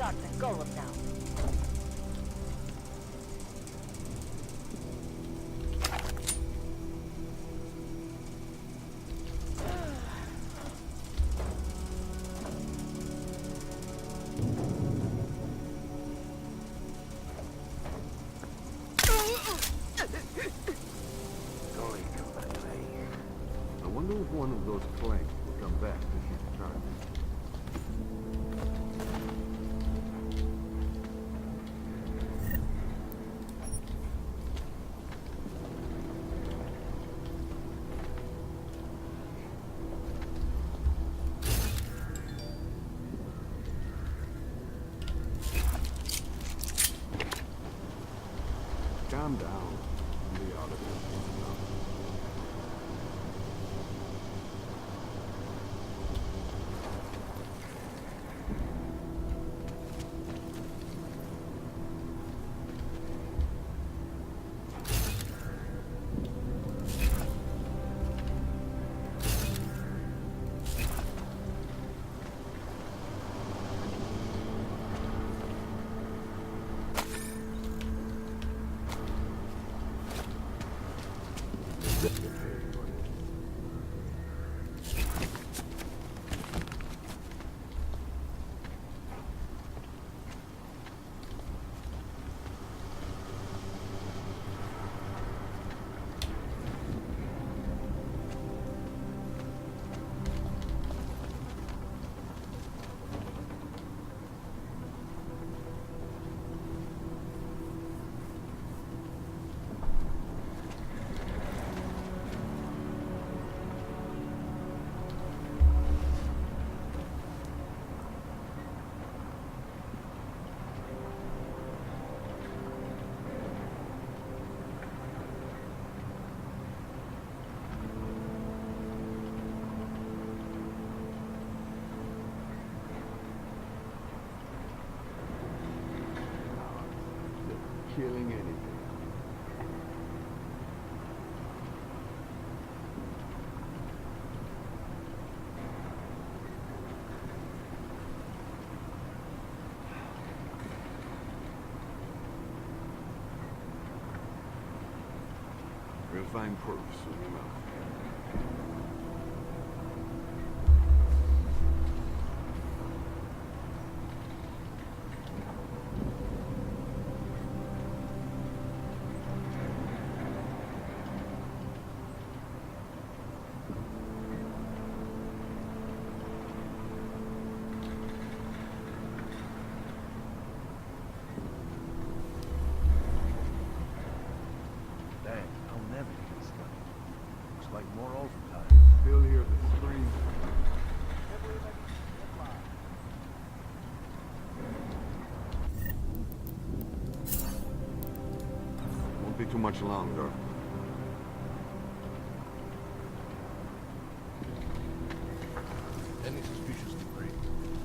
And go them now. I wonder if one of those planks will come back to shoot Charlie. Calm down. We'll be out of here. Killing anything. We'll find proof soon enough. Like more overtime. Still hear the screams. Won't be too much longer. Any suspicious debris.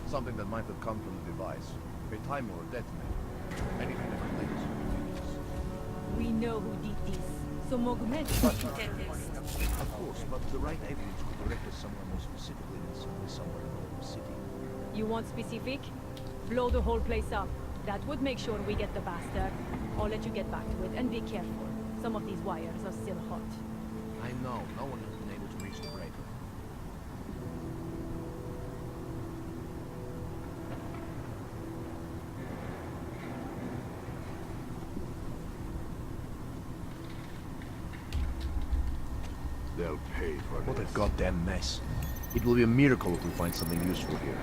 Something that might have come from the device. A timer or detonator. Anything that relates to computers. We know who did this. So Mohammed terrorist. Of course, but the right evidence would direct us somewhere more specifically than simply somewhere in the city. You want specific? Blow the whole place up. That would make sure we get the bastard. I'll let you get back to it, and be careful. Some of these wires are still hot. I know. No one has been able to reach the breaker. They'll pay for What a this. goddamn mess. It will be a miracle if we find something useful here.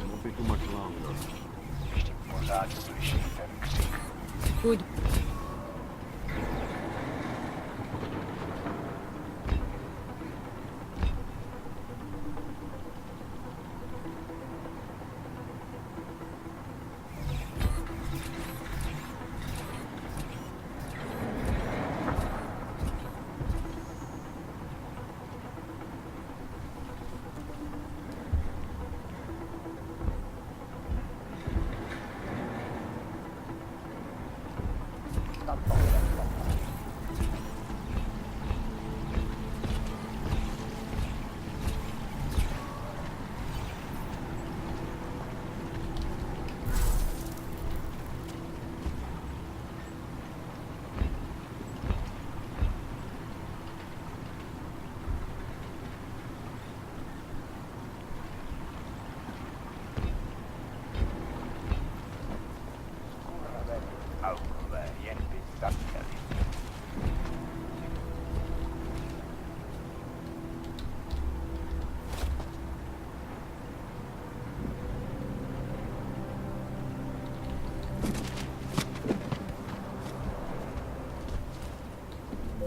Won't be too much longer. Good.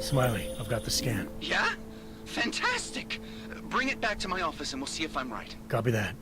Smiley, I've got the scan. Yeah? Fantastic! Bring it back to my office and we'll see if I'm right. Copy that.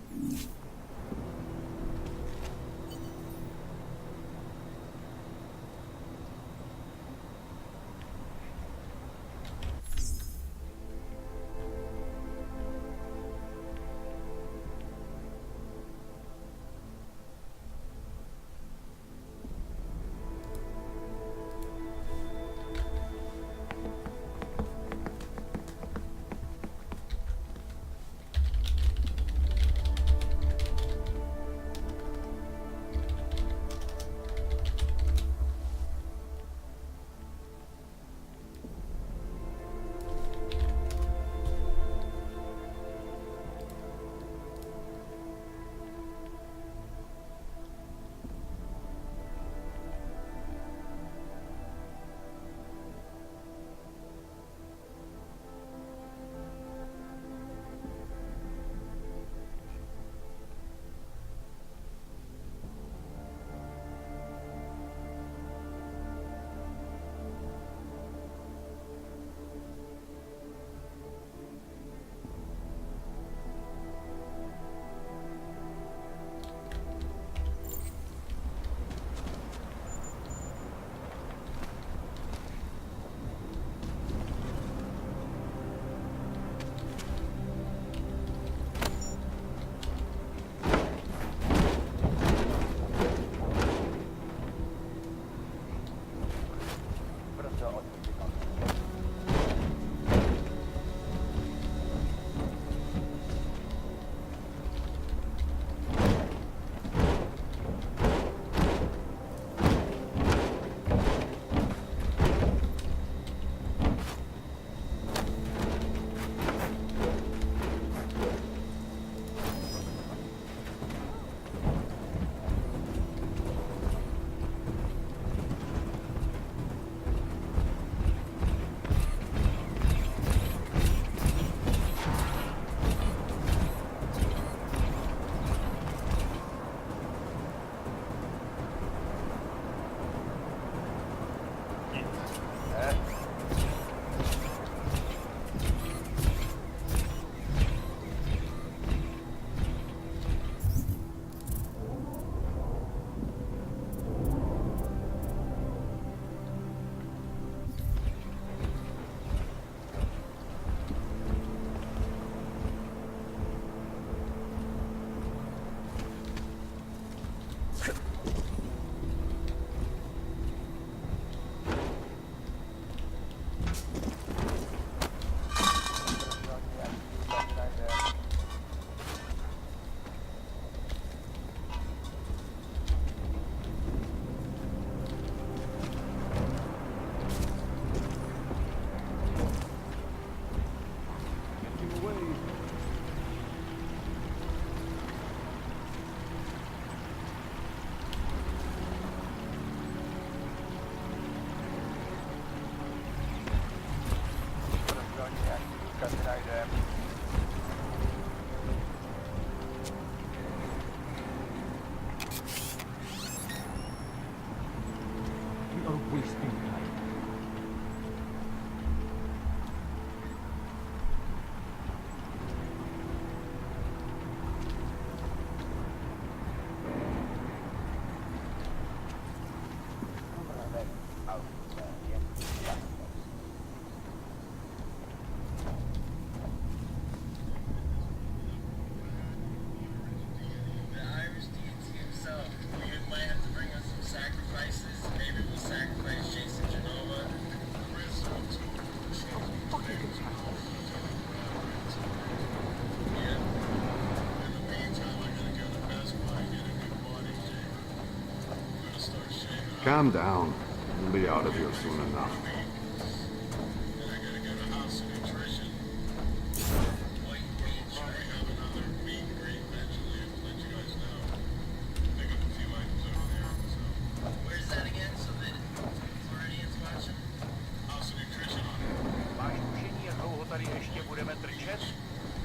Calm down. We'll be out of here soon enough.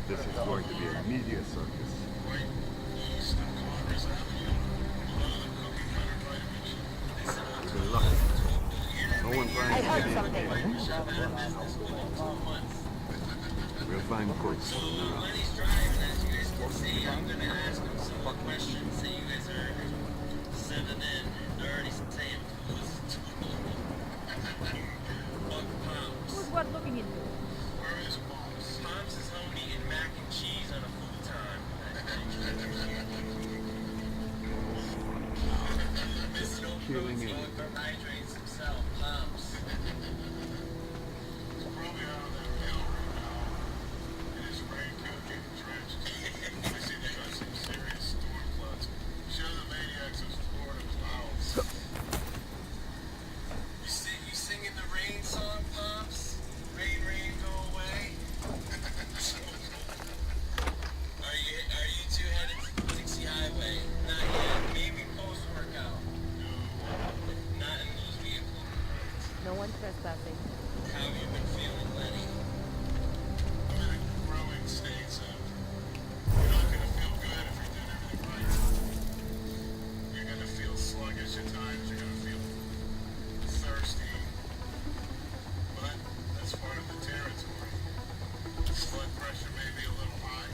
This is going to be a media circus. We've been lucky. No one I trying to heard get something. in. We'll find crooks. Who's worth looking into? Killing it. You singing the rain song, Pops? Rain, rain, go away. Are you two headed to Dixie Highway? Not yet. Maybe post-workout. Not in those vehicles. No one trespassing. How have you been feeling, Lenny? I'm in a growing state, so you're not gonna feel good if you're doing everything right. You're gonna feel sluggish at times. You're gonna feel thirsty. But that's part of the territory. Blood pressure may be a little high.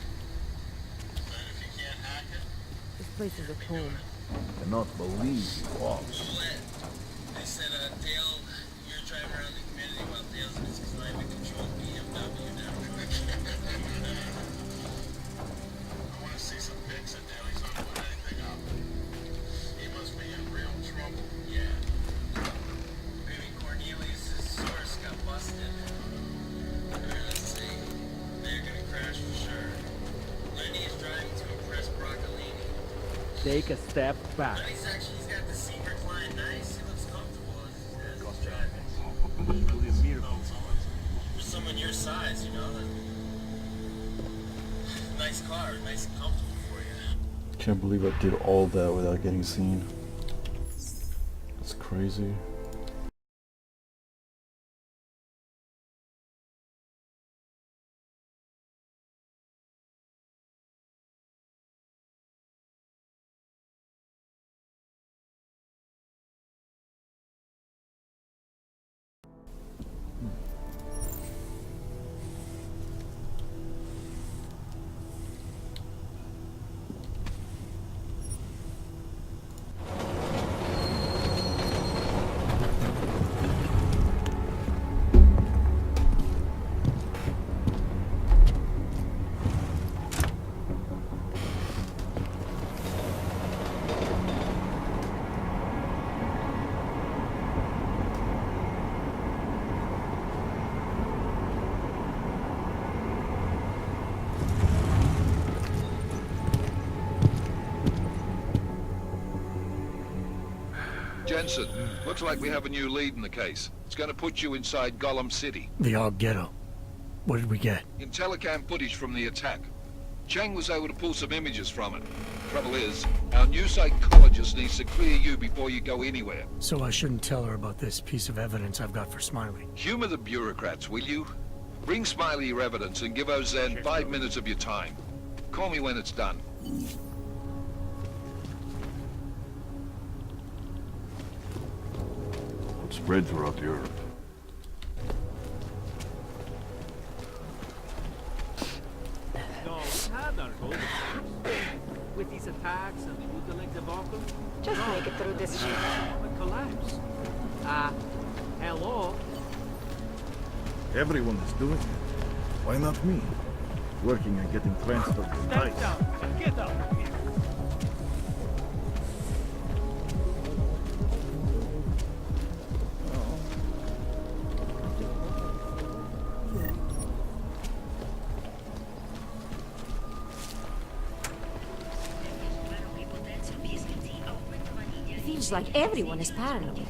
But if you can't hack it, This place is a tomb. Cannot believe you walked. they said, Dale, you're driving around the community while Dale's in his climate controlled BMW now. I want to see some pics of Dale. He's not putting anything up. He must be in real trouble. Yeah. Maybe Cornelius' source got busted. Let's see. They're gonna crash for sure. Lenny is driving to impress Broccolini. Take a step back. He's got the seat reclined nice. He looks comfortable as he's driving. For someone your size, you know. Nice car, nice and comfortable for you. Can't believe I did all that without getting seen. It's crazy. Jensen, looks like we have a new lead in the case. It's gonna put you inside Gollum City. The Og Ghetto. What did we get? Intellicam footage from the attack. Cheng was able to pull some images from it. Trouble is, our new psychologist needs to clear you before you go anywhere. So I shouldn't tell her about this piece of evidence I've got for Smiley. Humor the bureaucrats, will you? Bring Smiley your evidence and give Ozen 5 minutes of your time. Call me when it's done. It's spread throughout Europe. No, we had our goals. With these attacks and the Uteleg debacle, Just make it through this shit. economic collapse. Hello? Everyone is doing it. Why not me? Working and getting transferred to Stand nice. down and get out of here. Seems like everyone is paranoid.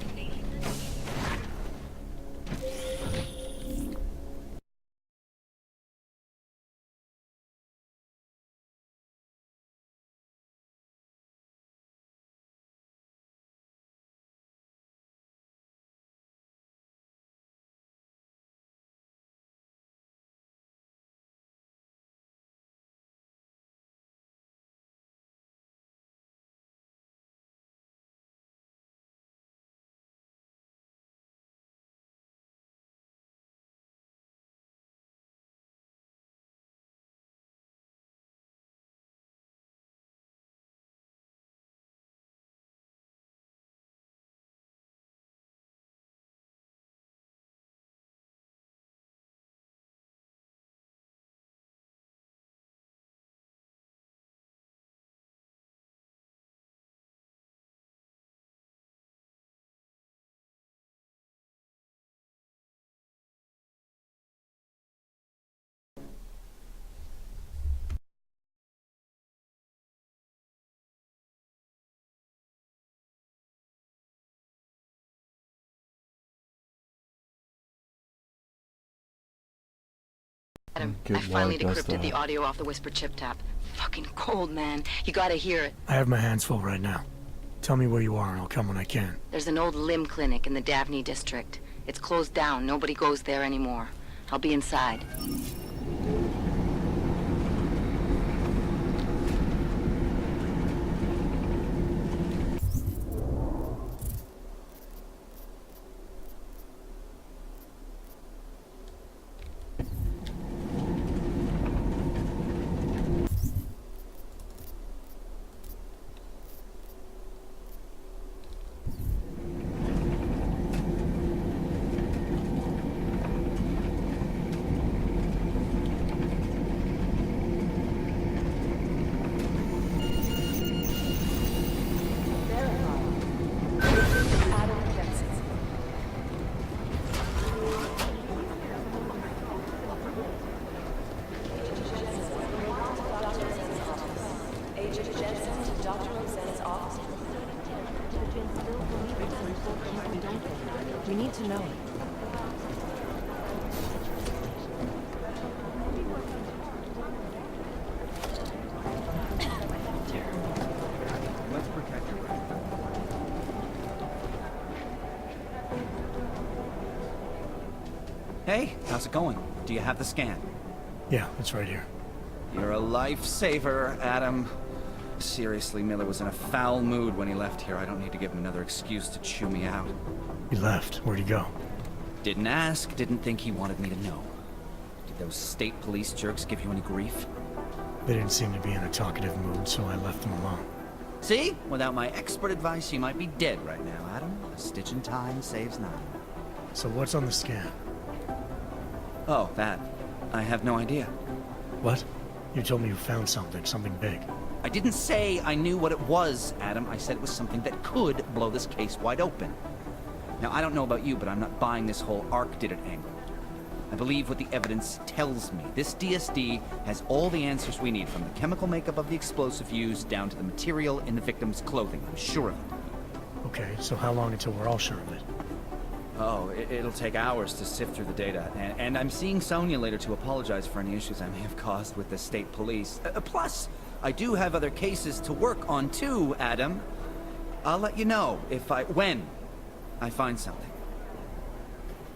Adam, Good I finally Lord, does decrypted the that. audio off the whisper chip tap. Fucking cold, man. You gotta hear it. I have my hands full right now. Tell me where you are and I'll come when I can. There's an old limb clinic in the Davney district. It's closed down. Nobody goes there anymore. I'll be inside. We need to know. Let's protect your friend. Hey, how's it going? Do you have the scan? Yeah, it's right here. You're a lifesaver, Adam. Seriously, Miller was in a foul mood when he left here. I don't need to give him another excuse to chew me out. He left. Where'd he go? Didn't ask, didn't think he wanted me to know. Did those state police jerks give you any grief? They didn't seem to be in a talkative mood, so I left them alone. See? Without my expert advice, you might be dead right now, Adam. A stitch in time saves none. So what's on the scan? Oh, that. I have no idea. What? You told me you found something big. I didn't say I knew what it was, Adam. I said it was something that could blow this case wide open. Now, I don't know about you, but I'm not buying this whole Ark did it angle. I believe what the evidence tells me. This DSD has all the answers we need, from the chemical makeup of the explosive used down to the material in the victim's clothing. I'm sure of it. Okay, so how long until we're all sure of it? Oh, it'll take hours to sift through the data, and I'm seeing Sonia later to apologize for any issues I may have caused with the state police. Plus, I do have other cases to work on too, Adam. I'll let you know when I find something.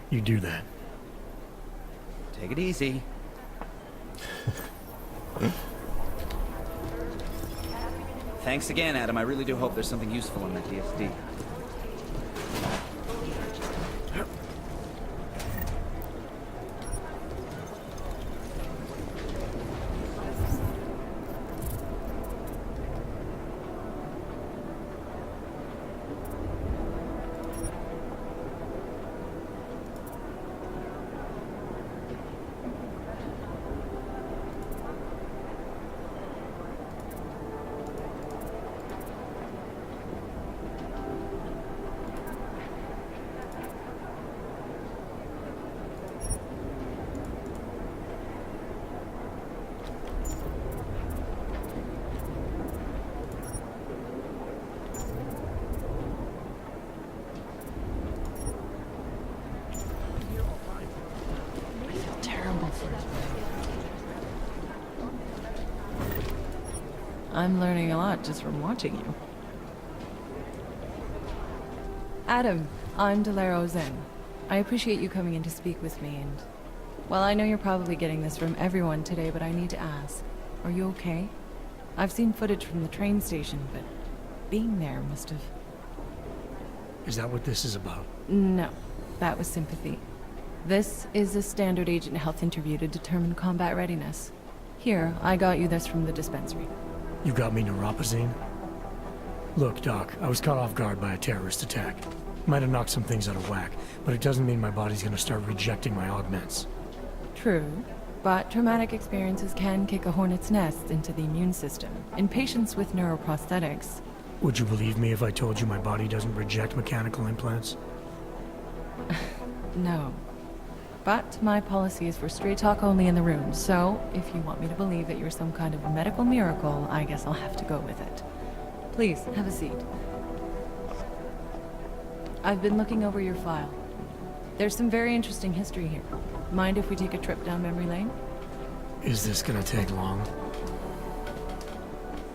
You do that. Take it easy. Thanks again, Adam. I really do hope there's something useful in that DSD. I'm learning a lot just from watching you. Adam, I'm Delaro Zen. I appreciate you coming in to speak with me, and... well, I know you're probably getting this from everyone today, but I need to ask. Are you okay? I've seen footage from the train station, but being there must have... Is that what this is about? No, that was sympathy. This is a standard agent health interview to determine combat readiness. Here, I got you this from the dispensary. You got me neuropazine? Look, Doc, I was caught off guard by a terrorist attack. Might have knocked some things out of whack, but it doesn't mean my body's gonna start rejecting my augments. True, but traumatic experiences can kick a hornet's nest into the immune system. In patients with neuroprosthetics... Would you believe me if I told you my body doesn't reject mechanical implants? No. But my policy is for straight talk only in the room, so if you want me to believe that you're some kind of medical miracle, I guess I'll have to go with it. Please, have a seat. I've been looking over your file. There's some very interesting history here. Mind if we take a trip down memory lane? Is this gonna take long?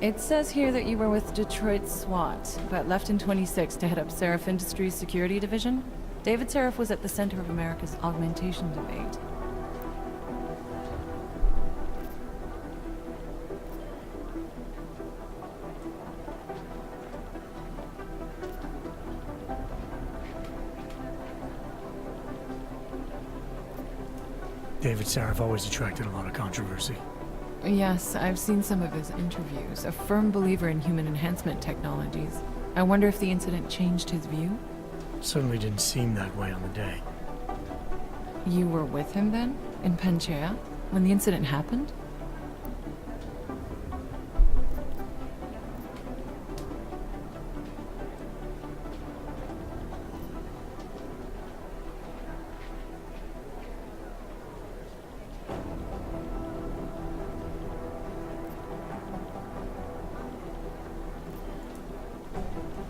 It says here that you were with Detroit SWAT, but left in 26 to head up Seraph Industries' security division. David Seraph was at the center of America's augmentation debate. David Seraph always attracted a lot of controversy. Yes, I've seen some of his interviews. A firm believer in human enhancement technologies. I wonder if the incident changed his view? Certainly didn't seem that way on the day. You were with him then? In Panchea? When the incident happened?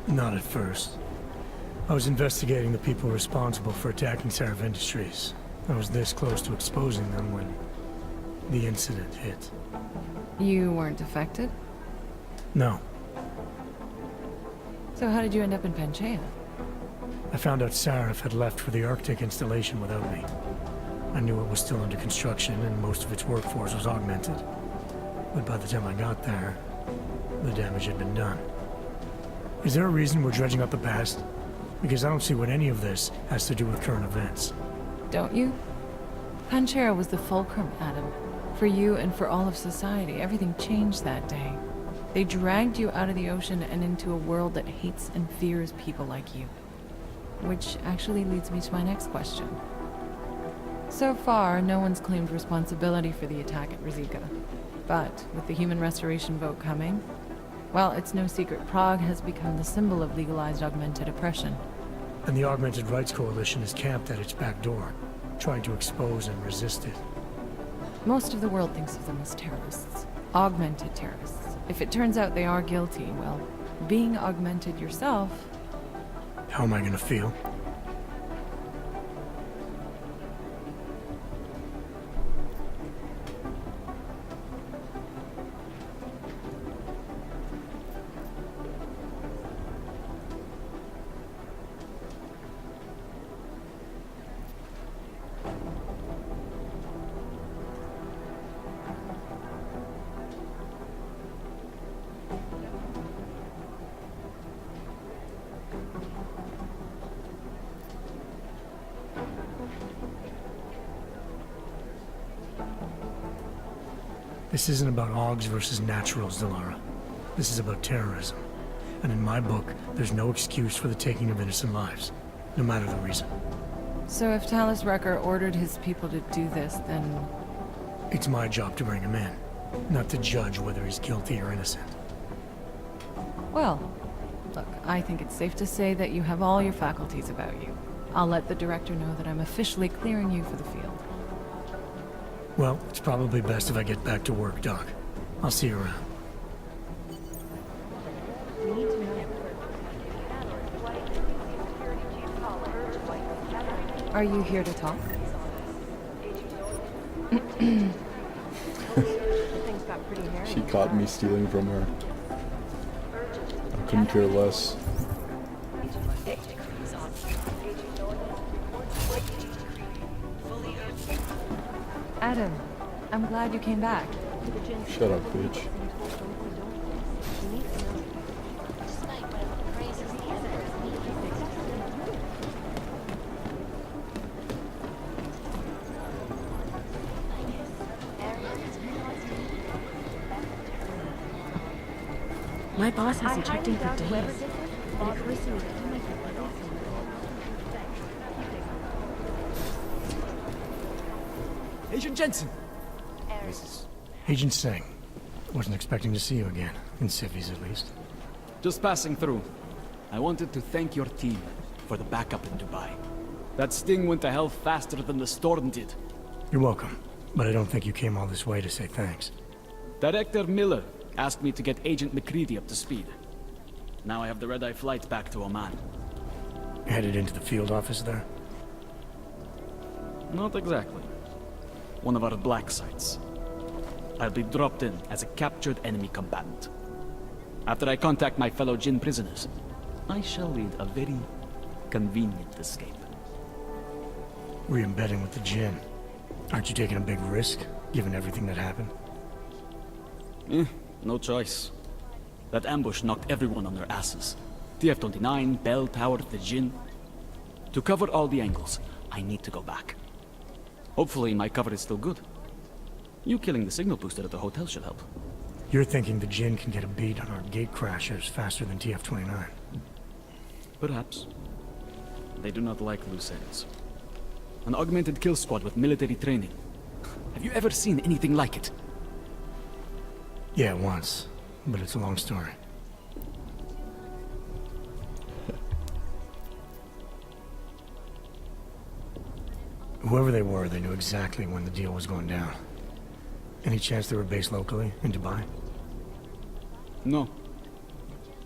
Not at first. I was investigating the people responsible for attacking Seraph Industries. I was this close to exposing them when the incident hit. You weren't affected? No. So how did you end up in Panchea? I found out Seraph had left for the Arctic installation without me. I knew it was still under construction and most of its workforce was augmented. But by the time I got there, the damage had been done. Is there a reason we're dredging up the past? Because I don't see what any of this has to do with current events. Don't you? Panchea was the fulcrum, Adam. For you and for all of society, everything changed that day. They dragged you out of the ocean and into a world that hates and fears people like you. Which actually leads me to my next question. So far, no one's claimed responsibility for the attack at Rizika. But with the human restoration vote coming, well, it's no secret Prague has become the symbol of legalized augmented oppression. And the Augmented Rights Coalition is camped at its back door, trying to expose and resist it. Most of the world thinks of them as terrorists. Augmented terrorists. If it turns out they are guilty, well, being augmented yourself... How am I gonna feel? This isn't about Augs versus Naturals, Delara. This is about terrorism. And in my book, there's no excuse for the taking of innocent lives, no matter the reason. So if Talus Wrecker ordered his people to do this, then... It's my job to bring him in, not to judge whether he's guilty or innocent. Well, look, I think it's safe to say that you have all your faculties about you. I'll let the director know that I'm officially clearing you for the field. Well, it's probably best if I get back to work, Doc. I'll see you around. Are you here to talk? Things got pretty hairy. She caught me stealing from her. I couldn't care less. Adam, I'm glad you came back. Shut up, bitch. My boss hasn't checked in for days. But it occurs to me that he might be Agent Jensen! Agent Singh. Wasn't expecting to see you again. In civvies, at least. Just passing through. I wanted to thank your team for the backup in Dubai. That sting went to hell faster than the storm did. You're welcome. But I don't think you came all this way to say thanks. Director Miller asked me to get Agent McCready up to speed. Now I have the red-eye flight back to Oman. Headed into the field office there? Not exactly. One of our black sites. I'll be dropped in as a captured enemy combatant. After I contact my fellow Jinn prisoners, I shall lead a very convenient escape. Re-embedding with the Jinn. Aren't you taking a big risk, given everything that happened? No choice. That ambush knocked everyone on their asses. TF-29, Bell Tower, the Jinn. To cover all the angles, I need to go back. Hopefully my cover is still good. You killing the signal booster at the hotel should help. You're thinking the Jinn can get a beat on our gate crashers faster than TF-29. Perhaps. They do not like loose ends. An augmented kill squad with military training. Have you ever seen anything like it? Yeah, once. But it's a long story. Whoever they were, they knew exactly when the deal was going down. Any chance they were based locally, in Dubai? No.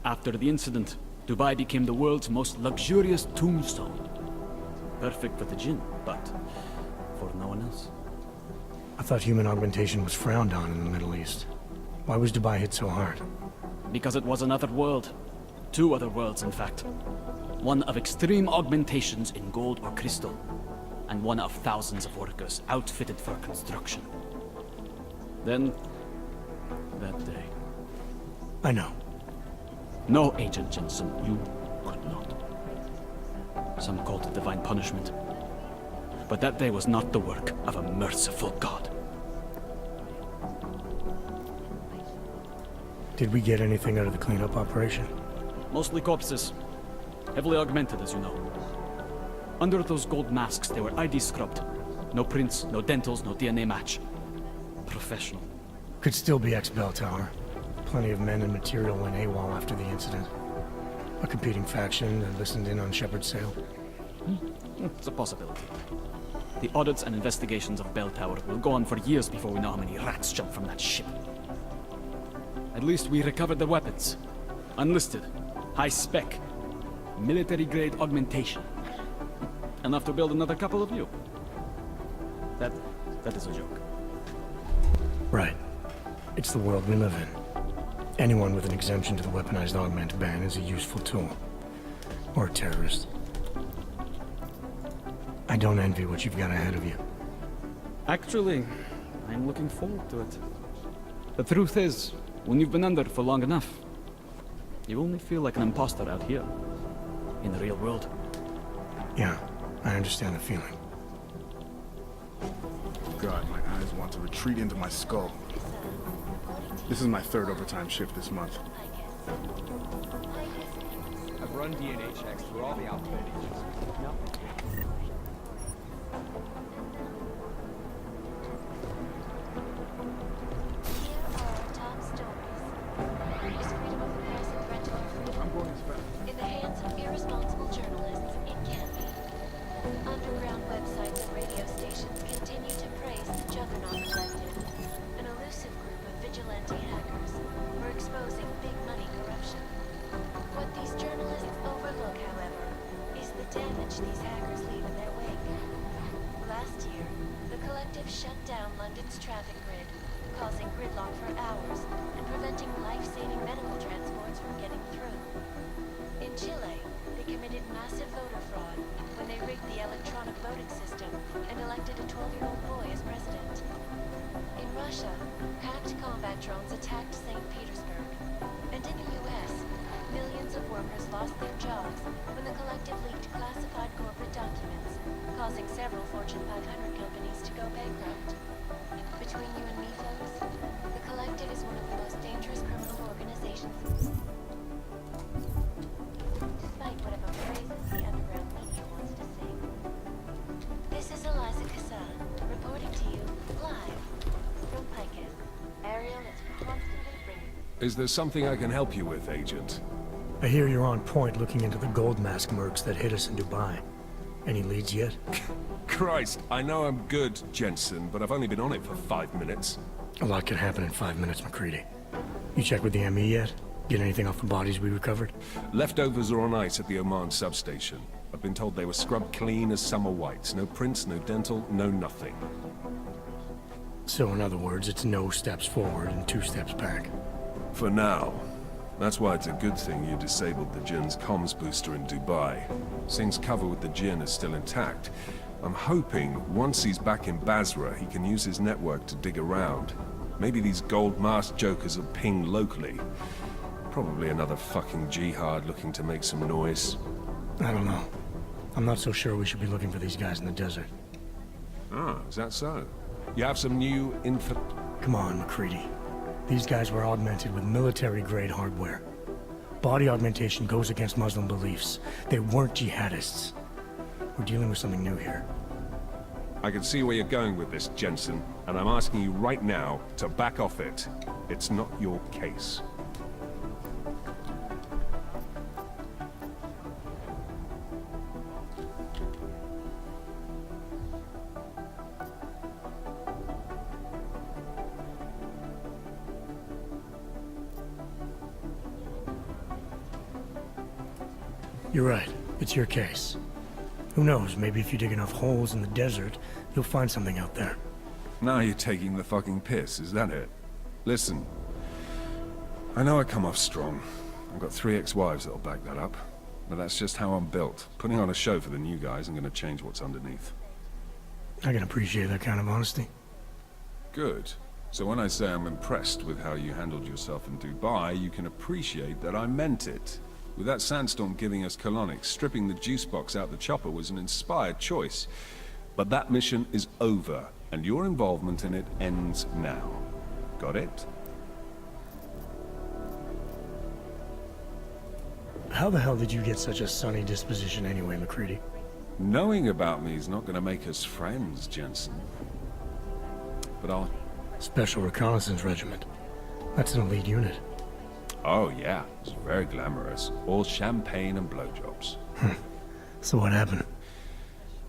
After the incident, Dubai became the world's most luxurious tombstone. Perfect for the Jinn, but for no one else. I thought human augmentation was frowned on in the Middle East. Why was Dubai hit so hard? Because it was another world. Two other worlds, in fact. One of extreme augmentations in gold or crystal, and one of thousands of workers outfitted for construction. Then, that day. I know. No, Agent Jensen, you could not. Some called it divine punishment. But that day was not the work of a merciful God. Did we get anything out of the cleanup operation? Mostly corpses. Heavily augmented, as you know. Under those gold masks, they were ID scrubbed. No prints, no dentals, no DNA match. Professional. Could still be ex-Bell Tower. Plenty of men and material went AWOL after the incident. A competing faction that listened in on Shepard's sale. It's a possibility. The audits and investigations of Bell Tower will go on for years before we know how many rats jumped from that ship. At least we recovered their weapons. Unlisted. High spec. Military-grade augmentation. Enough to build another couple of you. That is a joke. Right. It's the world we live in. Anyone with an exemption to the weaponized augment ban is a useful tool. Or a terrorist. I don't envy what you've got ahead of you. Actually, I'm looking forward to it. The truth is, when you've been under for long enough, you only feel like an imposter out here, in the real world. Yeah, I understand the feeling. God, my eyes want to retreat into my skull. This is my third overtime shift this month. I've run DNA checks through all the outfit agents. Nothing. In the hands of irresponsible journalists, it can be. Underground websites and radio stations continue to praise the Juggernaut Collective, an elusive group of vigilante hackers for exposing big money corruption. What these journalists overlook, however, is the damage these hackers leave in year, the Collective shut down London's traffic grid, causing gridlock for hours and preventing life-saving medical transports from getting through. In Chile, they committed massive voter fraud when they rigged the electronic voting system and elected a 12-year-old boy as president. In Russia, hacked combat drones attacked St. Petersburg. And in the US, millions of workers lost their jobs when the Collective leaked classified corporate documents, causing several Fortune 500 companies to go bankrupt. Between you and me, folks, the Collective is one of the most dangerous criminal organizations. Despite whatever phrases the underground media wants to sing. This is Eliza Cassan, reporting to you live from Picus. Ariel is constantly bringing. Is there something I can help you with, Agent? I hear you're on point looking into the gold mask mercs that hit us in Dubai. Any leads yet? Christ, I know I'm good, Jensen, but I've only been on it for 5 minutes. A lot can happen in 5 minutes, McCready. You checked with the ME yet? Get anything off the bodies we recovered? Leftovers are on ice at the Oman substation. I've been told they were scrubbed clean as summer whites. No prints, no dental, no nothing. So in other words, it's no steps forward and 2 steps back. For now. That's why it's a good thing you disabled the Jinn's comms booster in Dubai. Singh's cover with the Jinn is still intact. I'm hoping once he's back in Basra, he can use his network to dig around. Maybe these gold mask jokers will ping locally. Probably another fucking jihad looking to make some noise. I don't know. I'm not so sure we should be looking for these guys in the desert. Ah, is that so? You have some new info... Come on, McCready. These guys were augmented with military-grade hardware. Body augmentation goes against Muslim beliefs. They weren't jihadists. We're dealing with something new here. I can see where you're going with this, Jensen, and I'm asking you right now to back off it. It's not your case. You're right. It's your case. Who knows, maybe if you dig enough holes in the desert, you'll find something out there. Now you're taking the fucking piss, is that it? Listen, I know I come off strong. I've got 3 ex-wives that'll back that up. But that's just how I'm built. Putting on a show for the new guys, I'm gonna change what's underneath. I can appreciate that kind of honesty. Good. So when I say I'm impressed with how you handled yourself in Dubai, you can appreciate that I meant it. With that sandstorm giving us colonics, stripping the juice box out the chopper was an inspired choice. But that mission is over, and your involvement in it ends now. Got it? How the hell did you get such a sunny disposition anyway, McCready? Knowing about me is not going to make us friends, Jensen. But I'll... Special Reconnaissance Regiment. That's an elite unit. Oh yeah, it's very glamorous. All champagne and blowjobs. So what happened?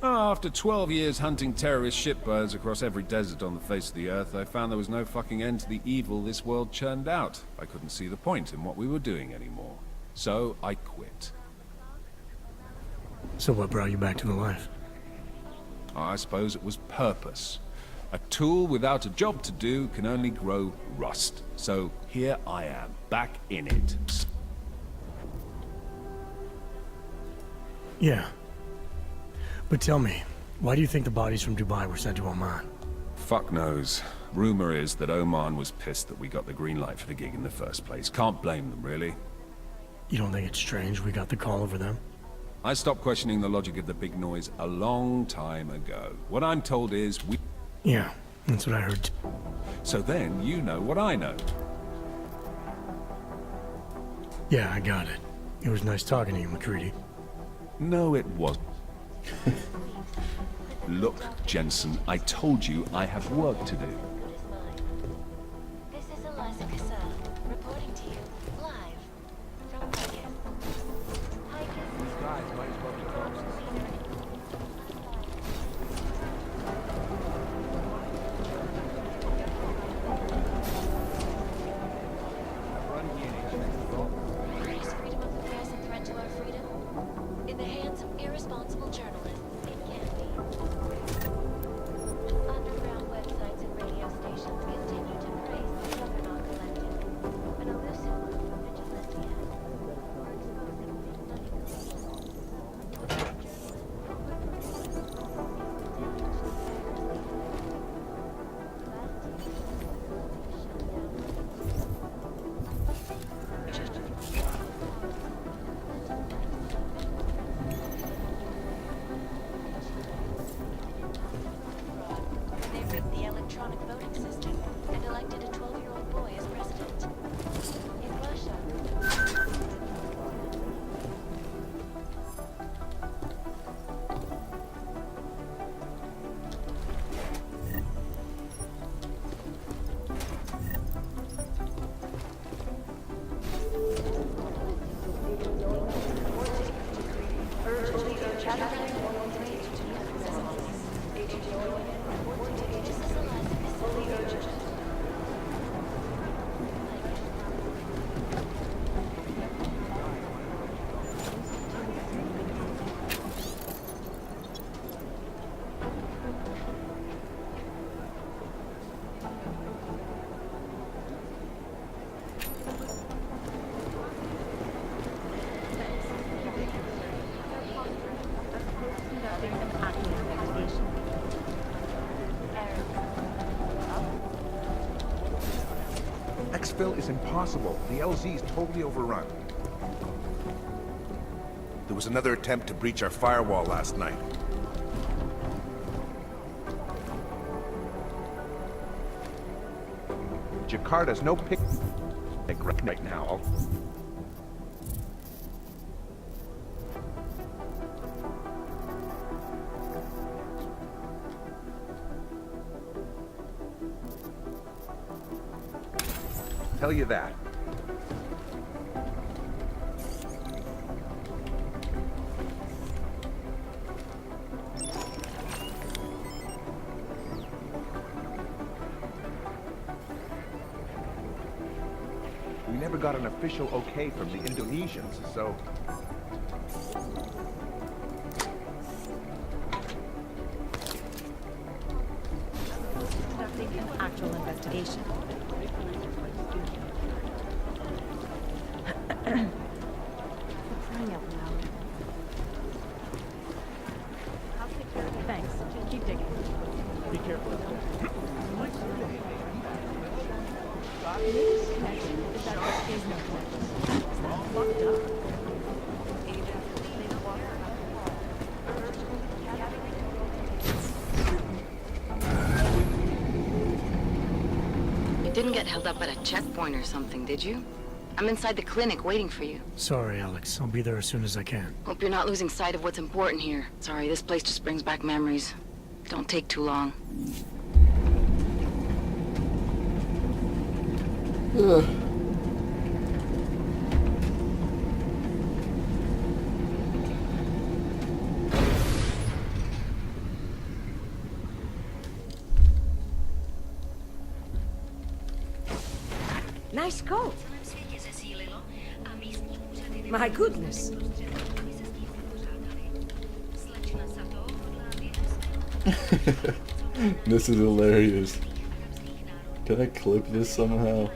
After 12 years hunting terrorist shitbirds across every desert on the face of the earth, I found there was no fucking end to the evil this world churned out. I couldn't see the point in what we were doing anymore. So I quit. So what brought you back to the life? I suppose it was purpose. A tool without a job to do can only grow rust. So here I am, back in it. Yeah. But tell me, why do you think the bodies from Dubai were sent to Oman? Fuck knows. Rumor is that Oman was pissed that we got the green light for the gig in the first place. Can't blame them, really. You don't think it's strange we got the call over them? I stopped questioning the logic of the big noise a long time ago. What I'm told is we... Yeah, that's what I heard. So then you know what I know. Yeah, I got it. It was nice talking to you, McCready. No, it wasn't. Look, Jensen, I told you I have work to do. This is Eliza Cassan, reporting to you live from Picus. These guys might as well be ghosts. Run DNH. Is freedom of the press a threat to our freedom? In the hands of irresponsible journalists, it can be. This is a life specifically urgent. Exfil is impossible. The LZ is totally overrun. There was another attempt to breach our firewall last night. Jakarta's no pick right now. Tell you that. We never got an official okay from the Indonesians, so... Conducting an actual investigation. Thanks. Keep digging. Be careful. You didn't get held up at a checkpoint or something, did you? I'm inside the clinic waiting for you. Sorry, Alex. I'll be there as soon as I can. Hope you're not losing sight of what's important here. Sorry, this place just brings back memories. Don't take too long. Nice coat. My goodness. This is hilarious. Can I clip this somehow?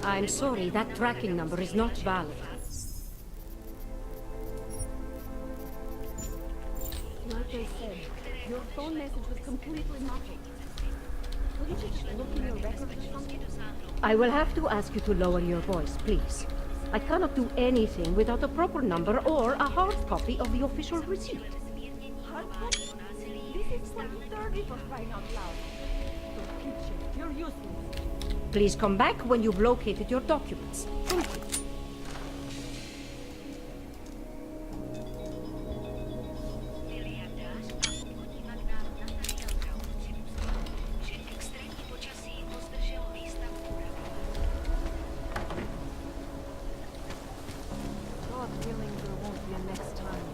I'm sorry, that tracking number is not valid. Like I said, your phone message was completely muffled. Couldn't you just look in your records or something? I will have to ask you to lower your voice, please. I cannot do anything without a proper number or a hard copy of the official receipt. Hard copy? This is 2030 for crying out loud. You're useless. Please come back when you've located your documents. Thank you. God willing, there won't be a next time.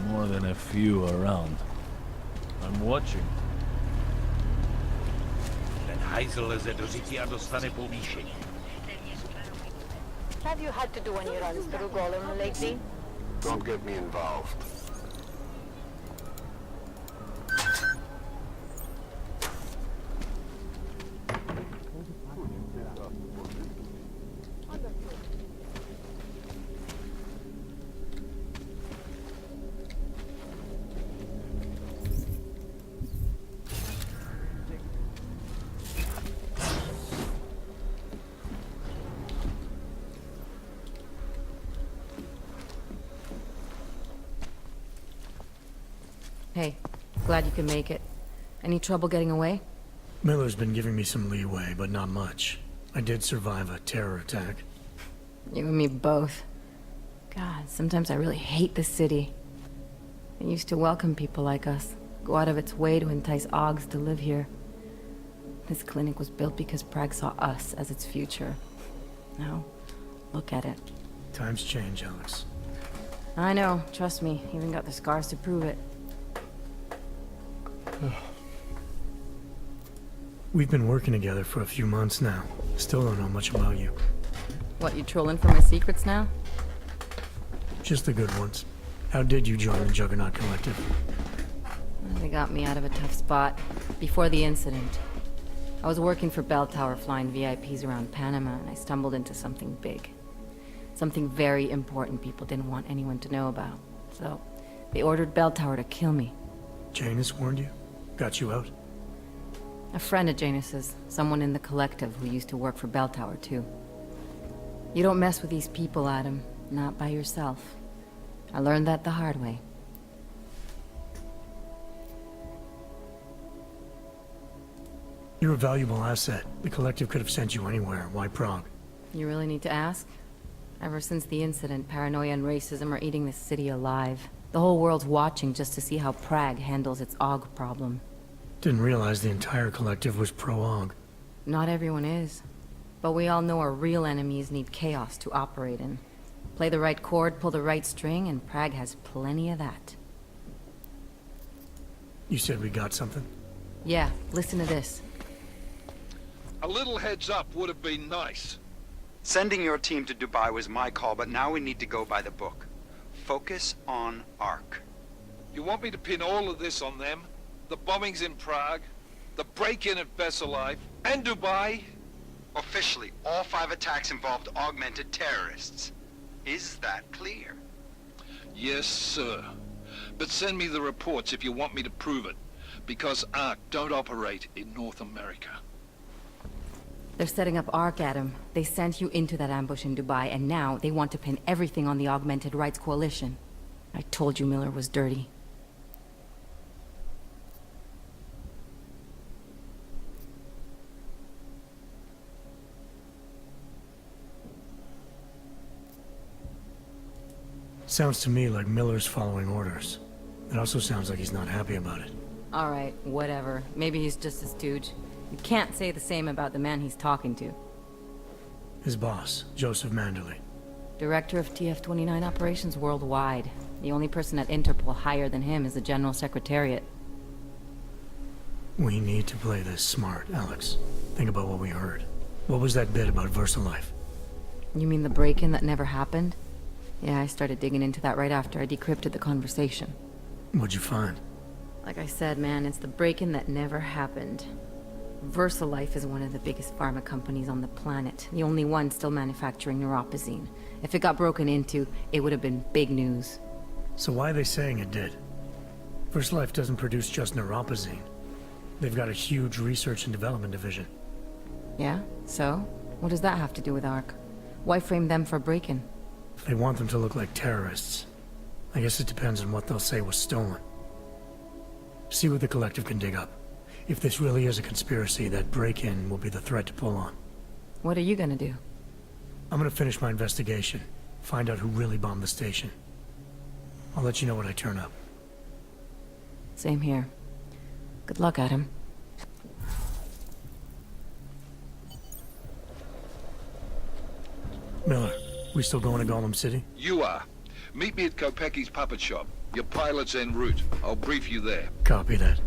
More than a few around. I'm watching. Ten hajzl leze do řití a dostane povýšení. Have you had to do any runs through Golem lately? Don't get me involved. Hey, glad you can make it. Any trouble getting away? Miller's been giving me some leeway, but not much. I did survive a terror attack. You and me both. God, sometimes I really hate this city. It used to welcome people like us, go out of its way to entice Augs to live here. This clinic was built because Prague saw us as its future. Now, look at it. Times change, Alex. I know, trust me, even got the scars to prove it. We've been working together for a few months now. Still don't know much about you. What, you trolling for my secrets now? Just the good ones. How did you join the Juggernaut Collective? They got me out of a tough spot. Before the incident, I was working for Bell Tower flying VIPs around Panama, and I stumbled into something big. Something very important people didn't want anyone to know about. So, they ordered Bell Tower to kill me. Janus warned you? Got you out? A friend of Janus's, someone in the collective who used to work for Bell Tower too. You don't mess with these people, Adam. Not by yourself. I learned that the hard way. You're a valuable asset. The collective could have sent you anywhere. Why Prague? You really need to ask? Ever since the incident, paranoia and racism are eating this city alive. The whole world's watching just to see how Prague handles its AUG problem. Didn't realize the entire collective was pro-AUG. Not everyone is. But we all know our real enemies need chaos to operate in. Play the right chord, pull the right string, and Prague has plenty of that. You said we got something? Yeah, listen to this. A little heads up would have been nice. Sending your team to Dubai was my call, but now we need to go by the book. Focus on ARC. You want me to pin all of this on them? The bombings in Prague, the break-in at Veselov, and Dubai? Officially, all 5 attacks involved augmented terrorists. Is that clear? Yes, sir. But send me the reports if you want me to prove it, because ARC don't operate in North America. They're setting up ARC, Adam. They sent you into that ambush in Dubai, and now they want to pin everything on the Augmented Rights Coalition. I told you Miller was dirty. Sounds to me like Miller's following orders. It also sounds like he's not happy about it. Alright, whatever. Maybe he's just a stooge. You can't say the same about the man he's talking to. His boss, Joseph Manderley. Director of TF-29 operations worldwide. The only person at Interpol higher than him is the General Secretariat. We need to play this smart, Alex. Think about what we heard. What was that bit about VersaLife? You mean the break-in that never happened? Yeah, I started digging into that right after I decrypted the conversation. What'd you find? Like I said, man, it's the break-in that never happened. VersaLife is one of the biggest pharma companies on the planet. The only one still manufacturing neuropozyne. If it got broken into, it would have been big news. So why are they saying it did? VersaLife doesn't produce just neuropozyne. They've got a huge research and development division. Yeah? So? What does that have to do with ARC? Why frame them for break-in? They want them to look like terrorists. I guess it depends on what they'll say was stolen. See what the collective can dig up. If this really is a conspiracy, that break-in will be the thread to pull on. What are you gonna do? I'm gonna finish my investigation. Find out who really bombed the station. I'll let you know when I turn up. Same here. Good luck, Adam. Miller, we still going to Gollum City? You are. Meet me at Kopecki's puppet shop. Your pilot's en route. I'll brief you there. Copy that.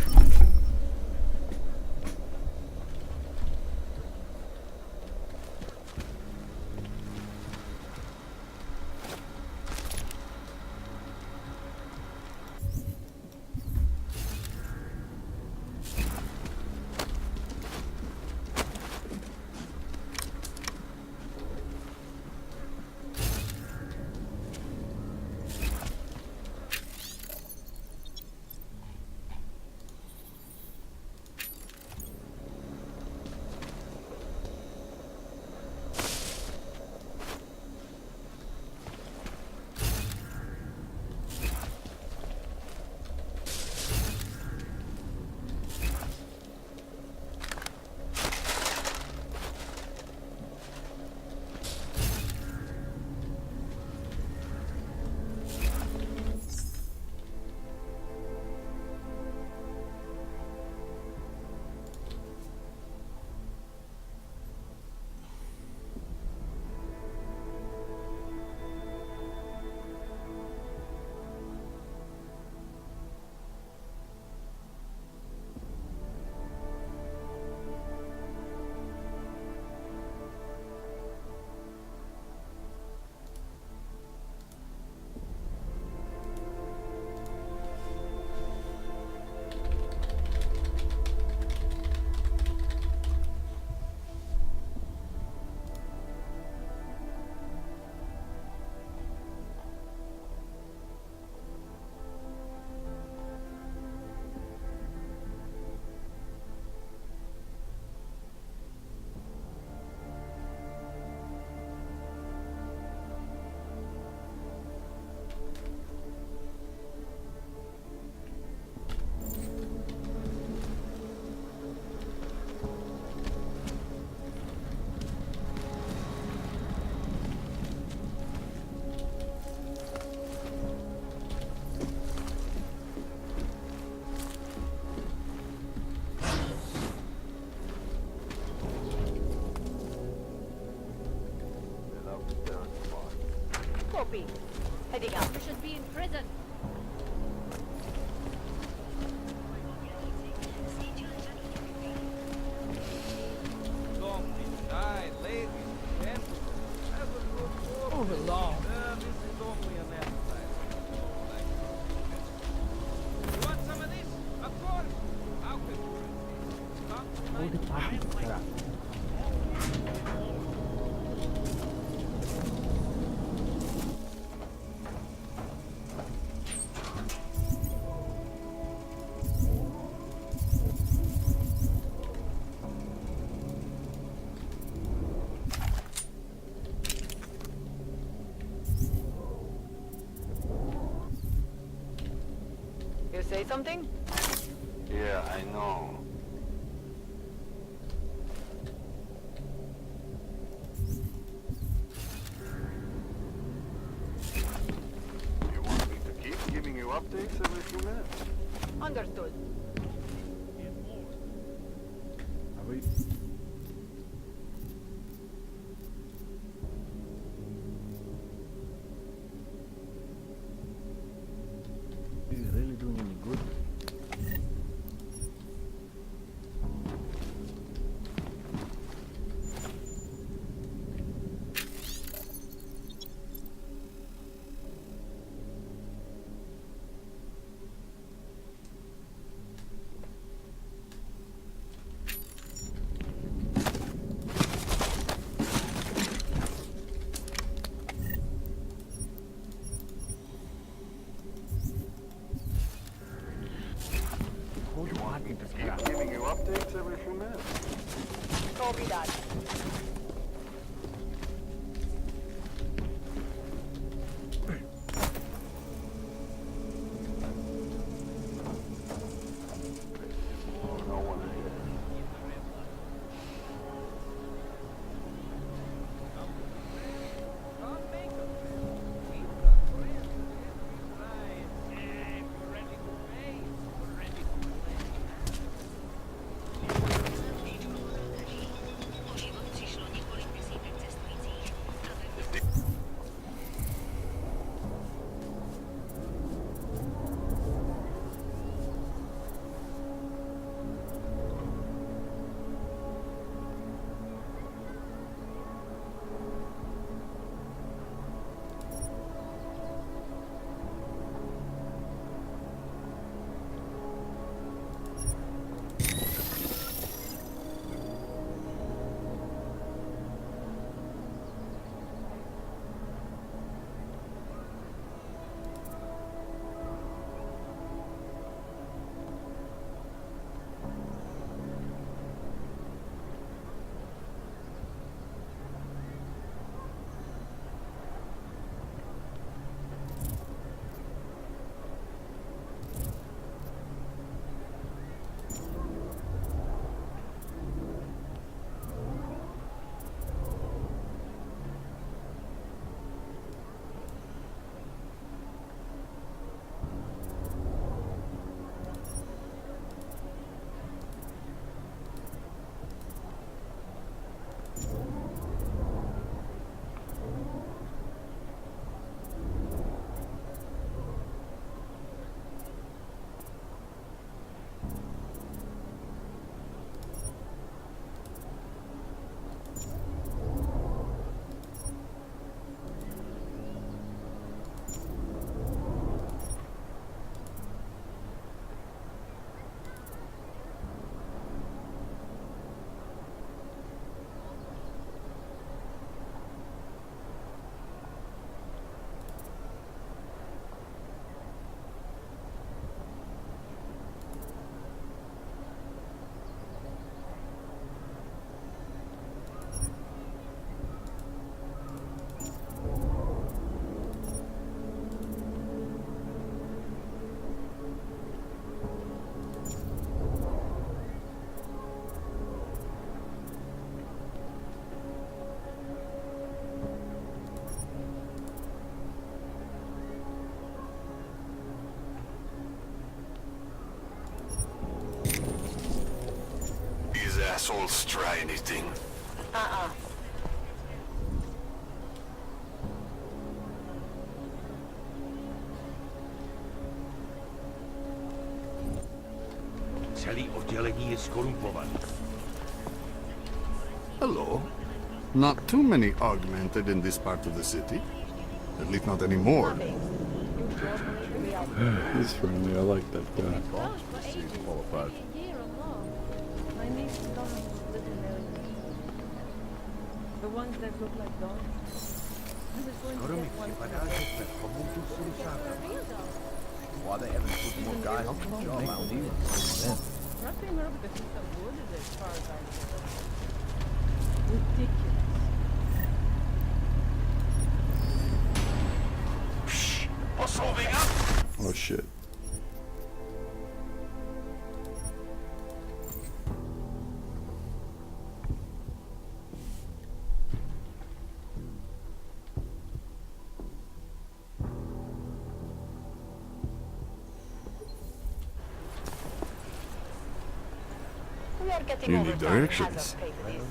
Copy. Heading out. You should be in prison. Don't be shy, ladies and gentlemen. Have a good walk. Move along. This is only an appetizer. You want some of this? Of course. How could you resist? Come tonight. You say something? Yeah, I know. You want me to keep giving you updates every few minutes? Understood. Are we? Is it really doing any good? You want me to keep giving you updates every few minutes? Copy that. No one here. assholes try anything? celý oddělení je skorumpovaný. Hello. Not too many augmented in this part of the city. At least not anymore. He's friendly. I like that guy. Fall apart. My niece lost little Mary. The ones that look like dogs. I was going to get one for Why they haven't put more guys on the job out here? Nothing wrong with the piece of wood as far as I know. Ridiculous. What's moving up? Oh shit. We are getting You over need time. directions.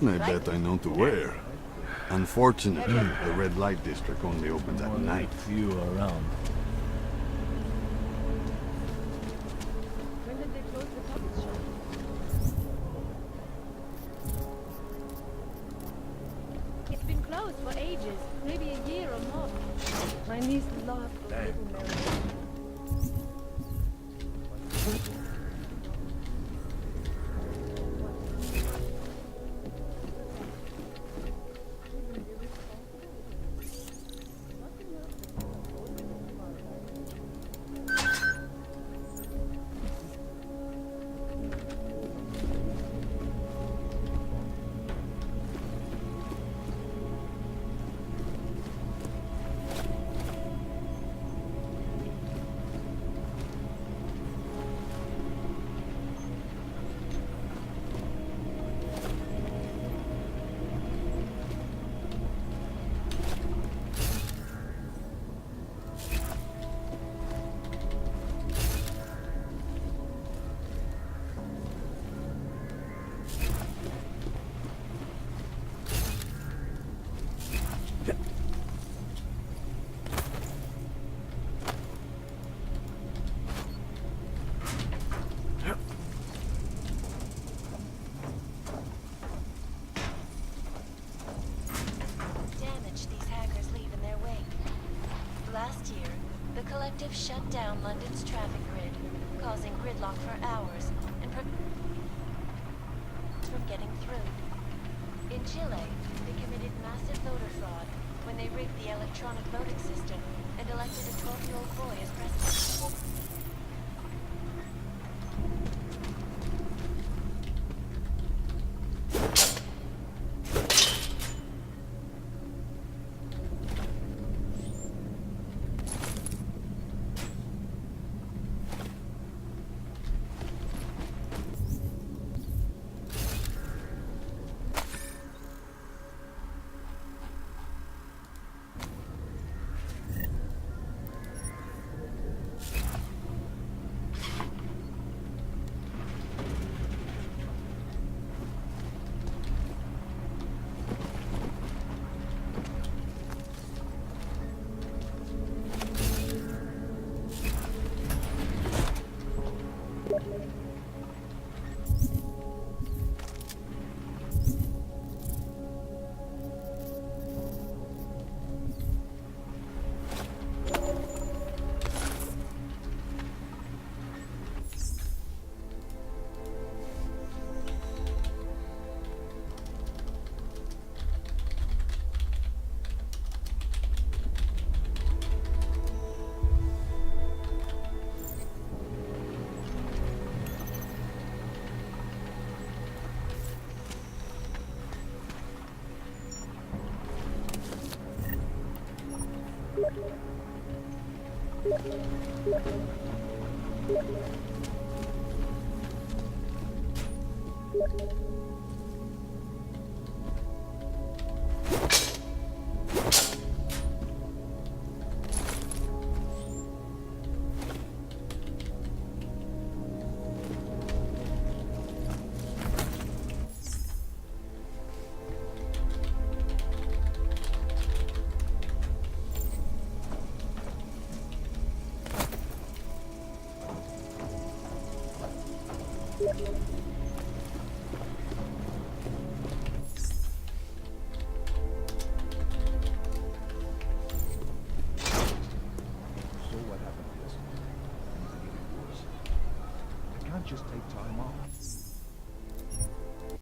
I bet I know to where. Unfortunately, the red light district only opens at night. Few around. When did they close the coffee shop? It's been closed for ages, maybe a year or more. My niece lost little Mary. Last year, the collective shut down London's traffic grid, causing gridlock for hours and from getting through. In Chile, they committed massive voter fraud when they rigged the electronic voting system and elected a 12-year-old boy as president.